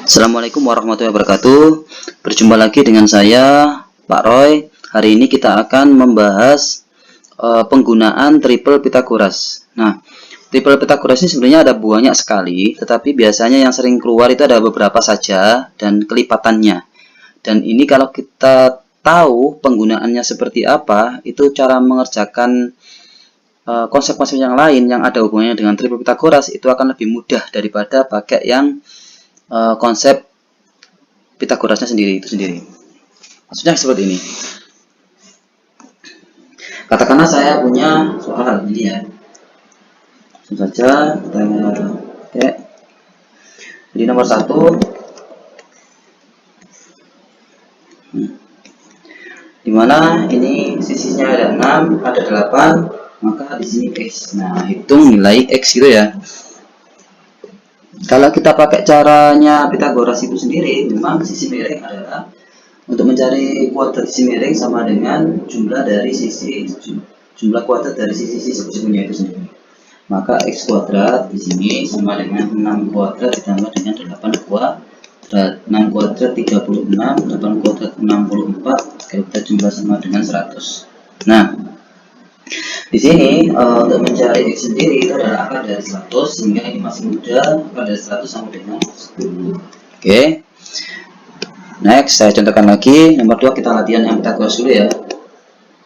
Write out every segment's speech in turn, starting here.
Assalamualaikum warahmatullahi wabarakatuh. Berjumpa lagi dengan saya, Pak Roy. Hari ini kita akan membahas penggunaan triple Pythagoras. Nah, triple Pythagoras ini sebenarnya ada banyak sekali, tetapi biasanya yang sering keluar itu ada beberapa saja dan kelipatannya. Dan ini kalau kita tahu penggunaannya seperti apa, itu cara mengerjakan konsep-konsep yang lain yang ada hubungannya dengan triple Pythagoras itu akan lebih mudah daripada pakai yang konsep Pythagorasnya sendiri itu sendiri. Maksudnya seperti ini. Katakanlah saya punya soal ini ya. Langsung saja kita pakai. Jadi nomor 1. Dimana ini sisinya ada 6, ada 8, maka di sini X. Nah, hitung nilai X gitu ya. Kalau kita pakai caranya Pythagoras itu sendiri, memang sisi miring adalah untuk mencari kuadrat sisi miring sama dengan jumlah kuadrat dari sisi sekunya itu sendiri. Maka X kuadrat di sini sama dengan 6 kuadrat ditambah dengan 8 kuadrat. 6 kuadrat 36, 8 kuadrat 64. Kalau kita jumlah sama dengan 100. Nah, di sini untuk mencari X sendiri itu adalah akar dari 100, sehingga ini masih mudah. Akar dari 100 sama dengan 10. Oke. Next, saya contohkan lagi. Nomor 2 kita latihan yang Pythagoras dulu ya.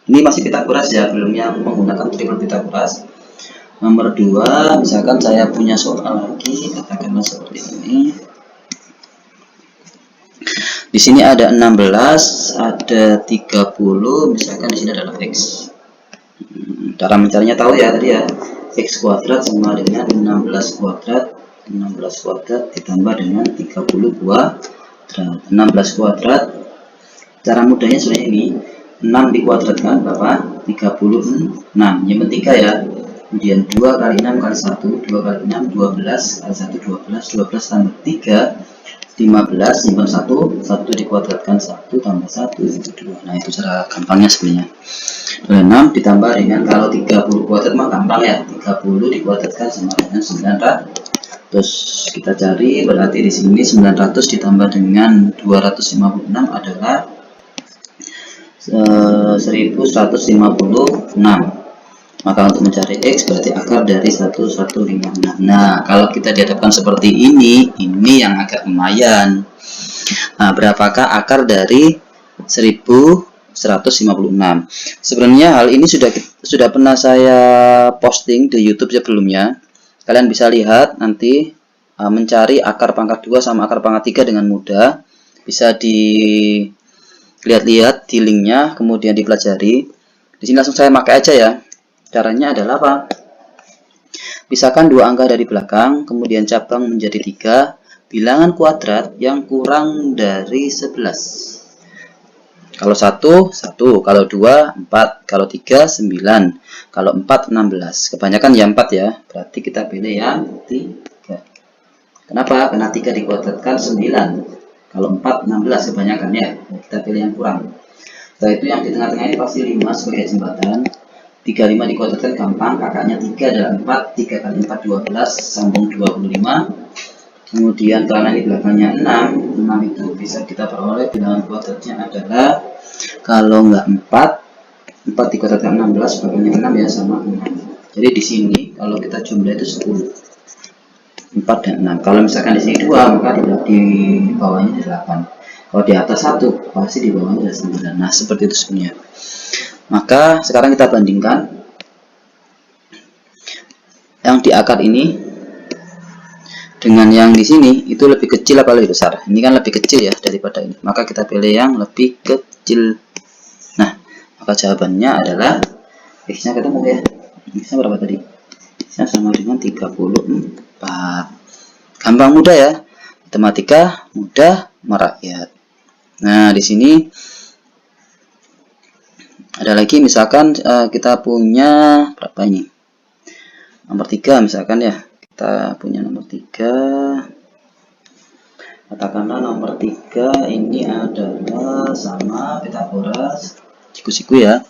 Ini masih Pythagoras ya, belum yang menggunakan triple Pythagoras. Nomor 2, misalkan saya punya soal lagi, katakanlah seperti ini. Di sini ada 16, ada 30, misalkan di sini adalah X. Cara mencarinya tahu ya tadi ya. X kuadrat sama dengan 16 kuadrat. 16 kuadrat ditambah dengan 30 kuadrat. 16 kuadrat. Cara mudahnya sebenarnya ini. 6 dikuadratkan berapa? 36. Yang penting ya. Kemudian 2 kali 6 kali 1. 2 kali 6 12 kali 1 12. 12 tambah 3 15, simpan 1 dikuadratkan 1 tambah 1 itu 2. Nah, itu cara gampangnya sebenarnya. 6 ditambah dengan, kalau 30 kuadrat mah gampang ya, 30 dikuadratkan sama dengan 900. Terus kita cari, berarti di sini 900 ditambah dengan 256 adalah 1156. Maka untuk mencari X berarti akar dari 1156. Nah, kalau kita dihadapkan seperti ini yang agak lumayan. Nah, berapakah akar dari 1156? Sebenarnya hal ini sudah pernah saya posting di YouTube sebelumnya. Kalian bisa lihat nanti mencari akar pangkat 2 sama akar pangkat 3 dengan mudah. Bisa dilihat-lihat di linknya, kemudian dipelajari. Di sini langsung saya pakai aja ya. Caranya adalah apa? Pisahkan dua angka dari belakang, kemudian cabang menjadi 3. Bilangan kuadrat yang kurang dari 11. Kalau 1, 1. Kalau 2, 4. Kalau 3, 9. Kalau 4, 16. Kebanyakan ya 4 ya. Berarti kita pilih yang 3. Kenapa? Karena 3 dikuadratkan 9. Kalau 4, 16 kebanyakan ya. Kita pilih yang kurang. Setelah itu yang di tengah-tengah ini pasti 5 sebagai jembatan. 35 dikuadratkan gampang, kakaknya 3 adalah 4, 3 kali 4 12, sambung 25. Kemudian karena ini belakangnya 6 itu bisa kita peroleh bilangan kuadratnya adalah, kalau enggak 4 dikuadratkan 16, belakangnya 6 ya, sama 6. Jadi di sini kalau kita jumlah itu 10. 4 dan 6. Kalau misalkan di sini 2, maka di bawahnya 8. Kalau di atas 1, pasti di bawahnya ada 9. Nah, seperti itu sebenarnya. Maka sekarang kita bandingkan yang di akar ini dengan yang di sini, itu lebih kecil apa lebih besar? Ini kan lebih kecil ya daripada ini. Maka kita pilih yang lebih kecil. Nah, maka jawabannya adalah X-nya ketemu ya. X-nya berapa tadi? X-nya sama dengan 34. Gampang, mudah ya. Matematika mudah merakyat. Nah, di sini ada lagi, misalkan kita punya berapa ini? Nomor 3 misalkan ya. Kita punya nomor 3. Katakanlah nomor 3 ini adalah sama Pythagoras. Siku-siku ya.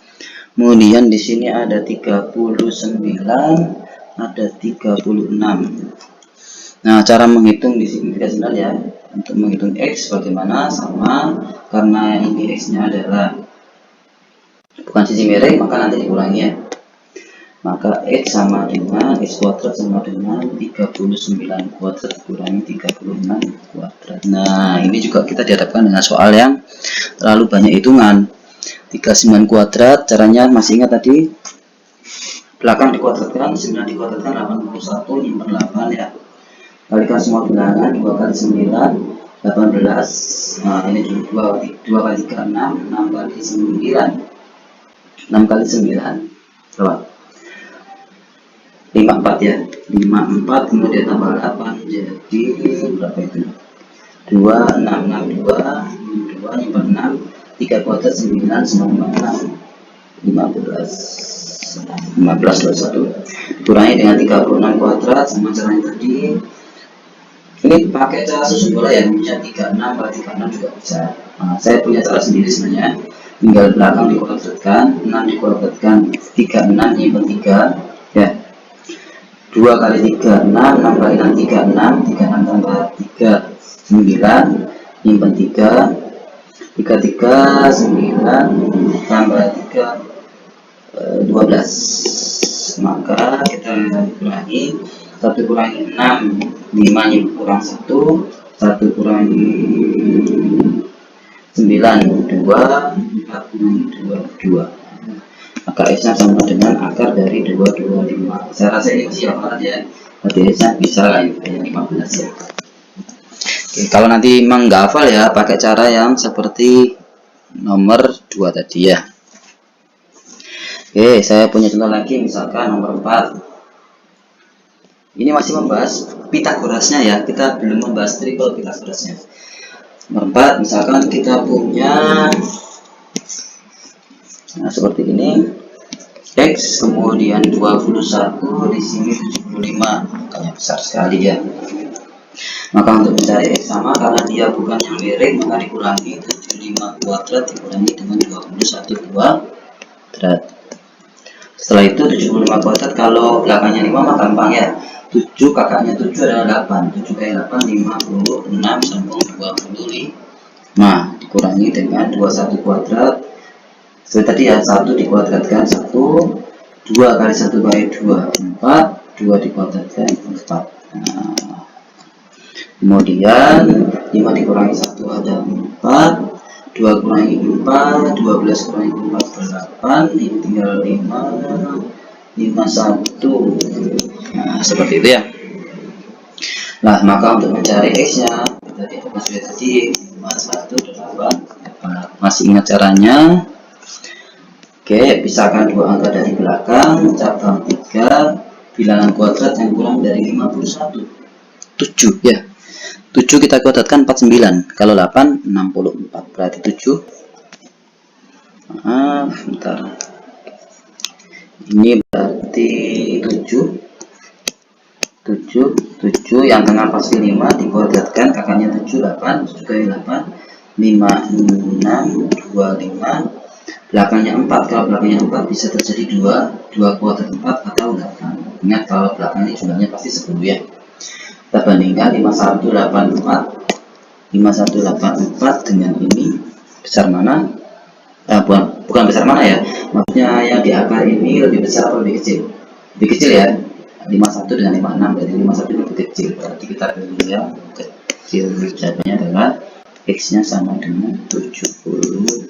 Kemudian di sini ada 39, ada 36. Nah, cara menghitung di sini tidak sebenarnya ya. Untuk menghitung X bagaimana, sama, karena ini X-nya adalah bukan sisi miring, maka nanti dikurangi ya. Maka X sama dengan X kuadrat sama dengan 39 kuadrat kurangi 36 kuadrat. Nah, ini juga kita dihadapkan dengan soal yang terlalu banyak hitungan. 39 kuadrat, caranya masih ingat tadi, belakang dikuadratkan, 9 dikuadratkan 81, nyimpen 8 ya. Kalikan semua bilangan, 2 kali 9 18. Nah, ini 2 kali 3 6, 6 kali 9 6 kali 9 berapa? 54 ya. 54 kemudian tambah 8 jadi berapa itu? 2 6 6 2 2 nyimpen 6, 3 kuadrat 9 sama 6 15 21 kurangi dengan 36 kuadrat sama caranya tadi. Ini pakai cara susun bola ya, punya 36 kali 36 juga bisa. Nah, saya punya cara sendiri sebenarnya, tinggal belakang dikuadratkan, 6 dikuadratkan 36 nyimpen 3 ya. 2 kali 3 6, 6 kali 6 36, 36 tambah 3 9 nyimpen 3 3 9 tambah 3 12. Maka kita kurangi 1 kurangi 6 5 kurang 1 1 kurangi 9 2 4 kurangi 2 maka X nya sama dengan akar dari 225. Saya rasa ini masih hafal ya, berarti X nya bisa lah kayak 15 ya. Oke, kalau nanti memang nggak hafal ya, pakai cara yang seperti nomor 2 tadi ya. Oke, saya punya contoh lagi, misalkan nomor 4. Ini masih membahas Pitagorasnya ya, kita belum membahas triple Pitagorasnya. Nomor 4, misalkan kita punya seperti ini, X kemudian 21, di sini 75, angkanya besar sekali ya. Maka untuk mencari X sama, karena dia bukan yang miring, maka dikurangi 75 kuadrat dikurangi dengan 21 kuadrat. Setelah itu 75 kuadrat, kalau belakangnya 5 maka gampang ya. 7 kakaknya 7 adalah 8. 7 kali 8 56 sambung 25. Nah, dikurangi dengan 21 kuadrat. Seperti tadi ya, 1 dikuadratkan 1, 2 kali 1 kali 2 4, 2 dikuadratkan 4. Nah, kemudian 5 dikurangi 1 ada 4, 2 kurangi 4, 12 kurangi 4 8, ini tinggal 5 51. Nah, seperti itu ya. Nah, maka untuk mencari X nya tadi tadi 51 8. Masih ingat caranya? Oke, pisahkan dua angka dari belakang, cabang 3, bilangan kuadrat yang kurang dari 51. 7 ya. 7 kita kuadratkan 49. Kalau 8 64. Berarti 7. Maaf, bentar. Ini berarti 7 yang tengah pasti 5 dikuadratkan, kakaknya 7 8, 7 kali 8 56 25. Belakangnya 4, kalau belakangnya 4 bisa terjadi 2 kuadrat 4 atau 8. Ingat kalau belakangnya jumlahnya pasti 10 ya. Kita bandingkan 5184 dengan ini, besar mana? Bukan besar mana ya, maksudnya yang di akar ini lebih besar atau lebih kecil? Lebih kecil ya. 51 dengan 56, berarti 51 lebih kecil, berarti kita pilih yang kecil. Jawabannya adalah X nya sama dengan 72.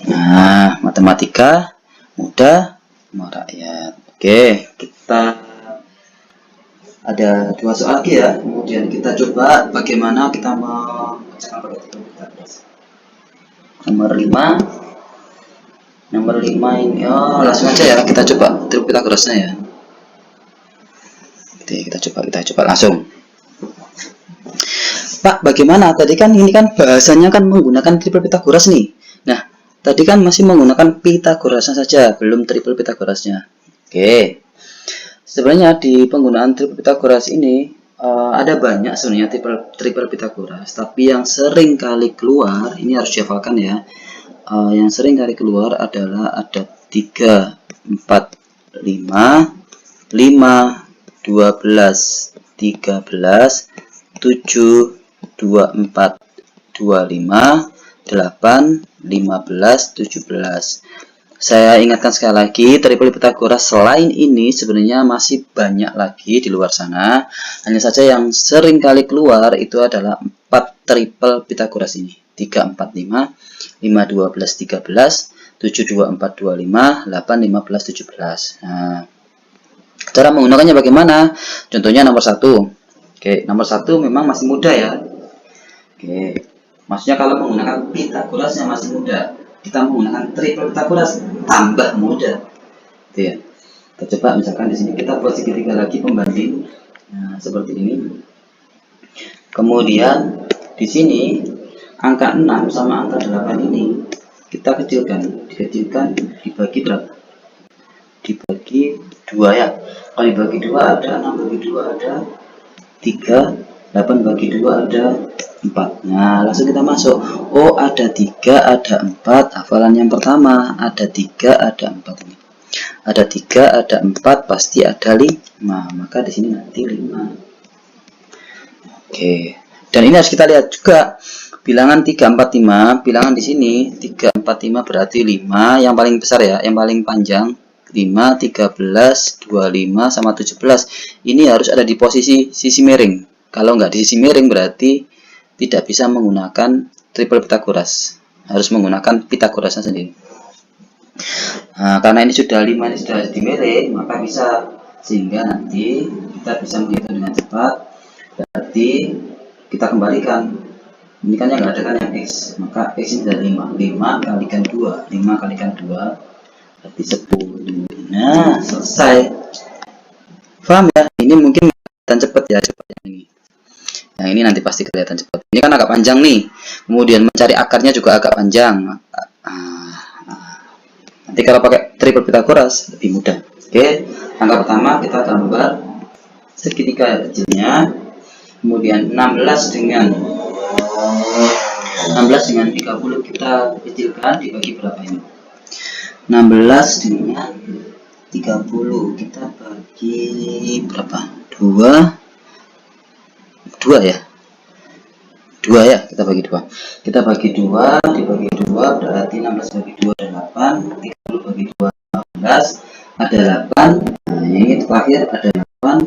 Nah, matematika mudah mau rakyat. Oke, kita ada 2 soal lagi ya. Kemudian kita coba bagaimana kita memecahkan pakai Pitagorasnya. Nomor 5 ini, langsung aja ya, kita coba triple Pitagorasnya ya. Oke, kita coba langsung. Pak, bagaimana? Tadi kan ini kan bahasanya kan menggunakan triple Pitagoras nih. Nah, tadi kan masih menggunakan Pitagorasnya saja, belum triple Pitagorasnya. Oke. Sebenarnya di penggunaan triple Pitagoras ini ada banyak sebenarnya triple Pitagoras, tapi yang sering kali keluar ini harus dihafalkan ya. Yang sering kali keluar adalah ada 3 4 5 5 12, 13, 7, 24, 25, 8, 15, 17. Saya ingatkan sekali lagi, triple Pythagoras selain ini sebenarnya masih banyak lagi di luar sana. Hanya saja yang sering kali keluar itu adalah 4 triple Pythagoras ini. 3, 4, 5, 5, 12, 13, 7, 2, 4, 25, 8, 15, 17. Nah, cara menggunakannya bagaimana? Contohnya nomor 1. Oke, nomor 1 memang masih mudah ya. Oke, maksudnya kalau menggunakan Pythagorasnya masih mudah. Kita menggunakan triple Pythagoras tambah mudah. Gitu ya. Kita coba misalkan di sini kita buat segitiga lagi pembanding. Nah, seperti ini. Kemudian di sini angka 6 sama angka 8 ini kita dikecilkan dibagi berapa? Dibagi 2 ya. Kalau dibagi 2 ada 6 bagi 2 ada 3, 8 bagi 2 ada 4. Nah, langsung kita masuk. Oh, ada 3, ada 4. Hafalan yang pertama, ada 3, ada 4 ini. Ada 3, ada 4, pasti ada 5. Maka di sini nanti 5. Oke. Dan ini harus kita lihat juga. Bilangan 3, 4, 5, bilangan di sini 3, 4, 5 berarti 5. Yang paling besar ya, yang paling panjang 5, 13, 25 sama 17. Ini harus ada di posisi sisi miring. Kalau nggak di sisi miring berarti tidak bisa menggunakan triple Pythagoras, harus menggunakan Pythagorasnya sendiri. Nah, karena ini sudah 5, ini sudah di miring, maka bisa, sehingga nanti kita bisa menghitung dengan cepat. Berarti kita kembalikan, ini kan yang nggak ada kan yang X, maka X ini sudah 5, 5 kalikan 2, 5 kalikan 2 berarti 10. Nah, selesai. Paham ya? Ini mungkin kelihatan cepat ya, cepat yang ini. Yang ini nanti pasti kelihatan cepat. Ini kan agak panjang nih. Kemudian mencari akarnya juga agak panjang. Nanti kalau pakai triple Pythagoras lebih mudah. Oke, langkah pertama kita gambar segitiga kecilnya. Kemudian 16 dengan 30 kita kecilkan dibagi berapa ini? 16 dengan 30 kita bagi berapa? 2 ya, 2 ya, kita bagi 2. Kita bagi 2 dibagi 2 berarti 16 bagi 2 ada 8, 30 bagi 2 15, ada 8. Nah, ini terakhir ada 8,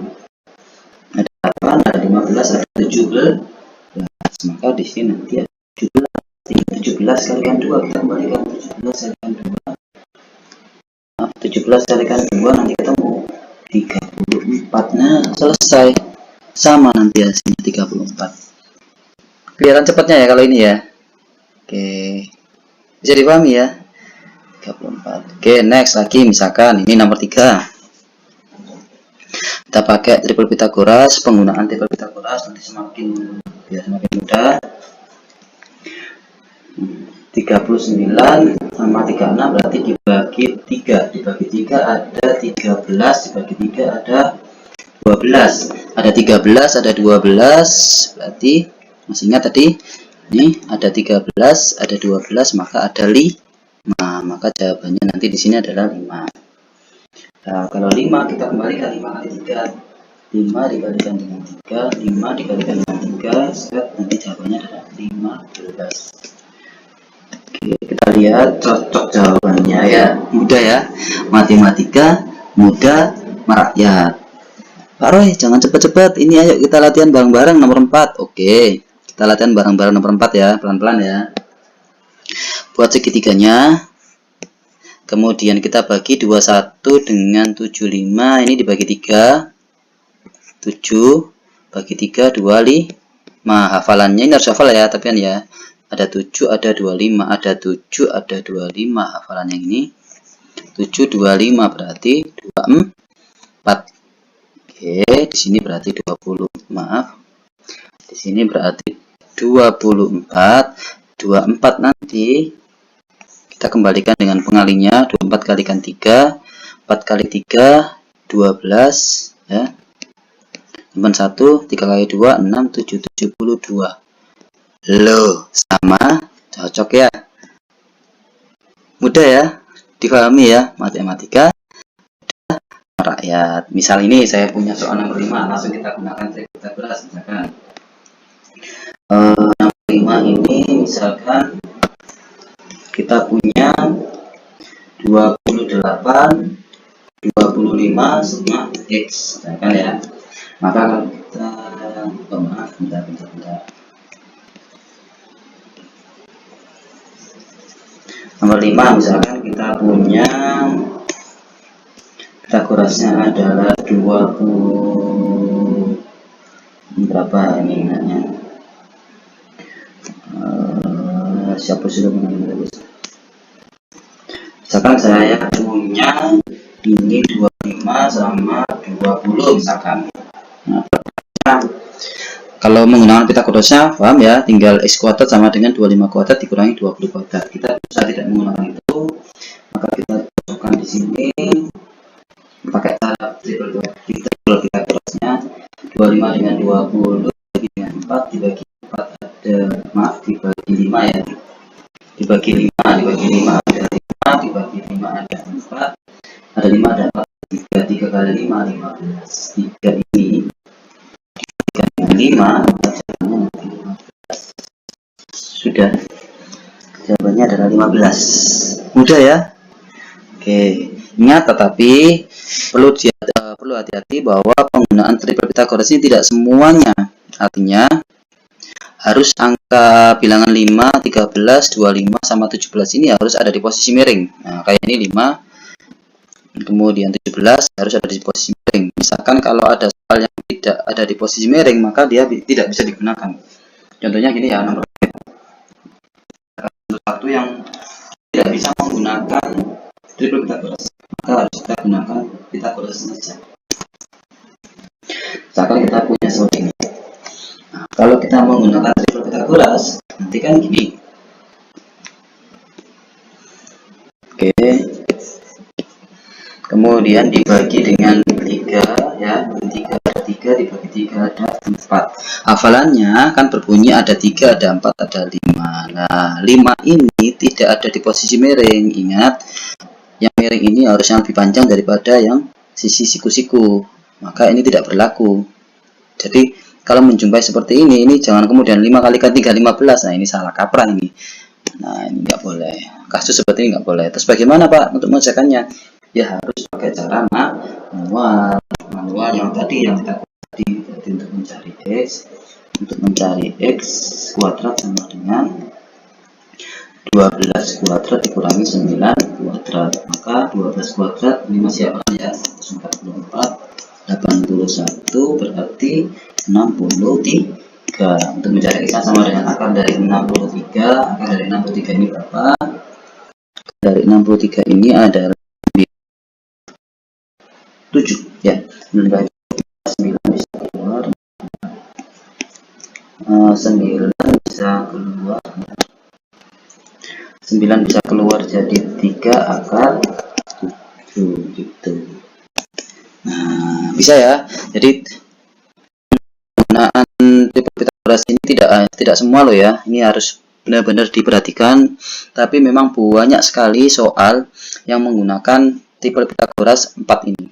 ada 15, ada 17. Maka di sini nanti ada 17 kalikan 2, kita kembalikan 17 kalikan 2. 17 kalikan 2 nanti ketemu 34. Nah, selesai. Sama nanti hasilnya 34. Kelihatan cepatnya ya kalau ini ya. Oke. Bisa dipahami ya? 34. Oke, next lagi misalkan ini nomor 3. Kita pakai triple Pythagoras, penggunaan triple Pythagoras nanti semakin mudah. 39 sama 36 berarti dibagi 3. Dibagi 3 ada 13, dibagi 3 ada 12. Ada 13, ada 12, berarti masih ingat tadi? Ini ada 13, ada 12, maka ada 5. Maka jawabannya nanti di sini adalah 5. Nah, kalau 5 kita kembalikan 5 kali 3. 5 dikalikan dengan 3, 5 dikalikan dengan 3, nanti jawabannya adalah 15. Oke, kita lihat cocok jawabannya ya. Mudah ya. Matematika mudah merakyat. Pak Roy, jangan cepat-cepat. Ini ayo kita latihan bareng-bareng nomor 4. Oke, kita latihan bareng-bareng nomor 4 ya, pelan-pelan ya. Buat segitiganya. Kemudian kita bagi 21 dengan 75. Ini dibagi 3. 7 bagi 3 25. Hafalannya ini harus hafal ya, tapi kan ya. Ada 7, ada 25, ada 7, ada 25. Hafalan yang ini 7 25 berarti 24. Oke, di sini berarti 20. Maaf. Di sini berarti 24. 24 nanti kita kembalikan dengan pengalinya. 24 kalikan 3. 4 kali 3 12 ya. 1 3 kali 2 6 7 72. Loh, sama, cocok ya. Mudah ya, dipahami ya, matematika rakyat. Misal ini saya punya soal nomor 5, langsung kita gunakan trik Pythagoras misalkan. Nomor 5 ini misalkan kita punya 28, 25 sama X misalkan ya. Maka kalau kita maaf, bentar. Nomor 5 misalkan kita punya Pythagorasnya adalah 20 berapa ini ingatnya, siapa sudah mengenal. Misalkan saya punya ini 25 sama 20 misalkan. Nah, kalau menggunakan Pythagorasnya paham ya, tinggal X kuadrat sama dengan 25 kuadrat dikurangi 20 kuadrat. Kita bisa tidak menggunakan itu, maka kita cocokkan di sini pakai cara triple Pythagorasnya. 25 dengan 20 dibagi dengan 4 dibagi 4 ada, maaf, dibagi 5 ya, dibagi 5 ada 5, dibagi 5 ada 4, ada 5 ada 4, 3 kali 5 15, 3 ini 5 sudah, jawabannya adalah 15. Mudah ya. Oke, ingat tetapi perlu hati-hati bahwa penggunaan triple Pythagoras ini tidak semuanya, artinya harus angka bilangan 5, 13, 25 sama 17 ini harus ada di posisi miring. Nah, kayak ini 5 kemudian 17 harus ada di posisi miring. Misalkan kalau ada soal yang tidak ada di posisi miring, maka dia tidak bisa digunakan. Contohnya gini ya, nomor 1 yang tidak bisa menggunakan triple Pythagoras, maka harus kita gunakan Pythagoras saja. Misalkan kita punya seperti ini. Nah, kalau kita menggunakan triple Pythagoras, nanti kan gini. Oke. Kemudian dibagi dengan 3 ya, 3 ada 3 dibagi 3 ada 4. Hafalannya kan berbunyi ada 3 ada 4 ada 5. Nah, 5 ini tidak ada di posisi miring. Ingat, yang miring ini harusnya lebih panjang daripada yang sisi siku-siku, maka ini tidak berlaku. Jadi kalau menjumpai seperti ini jangan kemudian 5 kali 3 15. Nah, ini salah kaprah ini. Nah, ini nggak boleh, kasus seperti ini nggak boleh. Terus bagaimana Pak untuk mengerjakannya? Ya harus pakai cara manual yang tadi yang kita tadi. Jadi untuk mencari X kuadrat sama dengan 12 kuadrat dikurangi 9 kuadrat, maka 12 kuadrat ini masih apa ya, 144, 81 berarti 63. Untuk mencari X sama dengan akar dari 63, akar dari 63 ini berapa? Dari 63 ini adalah 7 ya, 9 bisa keluar, 9 bisa keluar jadi 3 akar 7 gitu. Nah, bisa ya. Jadi penggunaan triple Pythagoras ini tidak semua loh ya, ini harus benar-benar diperhatikan. Tapi memang banyak sekali soal yang menggunakan triple Pythagoras 4 ini.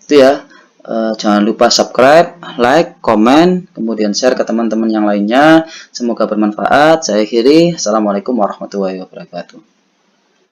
Itu ya. Jangan lupa subscribe, like, komen, kemudian share ke teman-teman yang lainnya. Semoga bermanfaat. Saya akhiri. Assalamualaikum warahmatullahi wabarakatuh.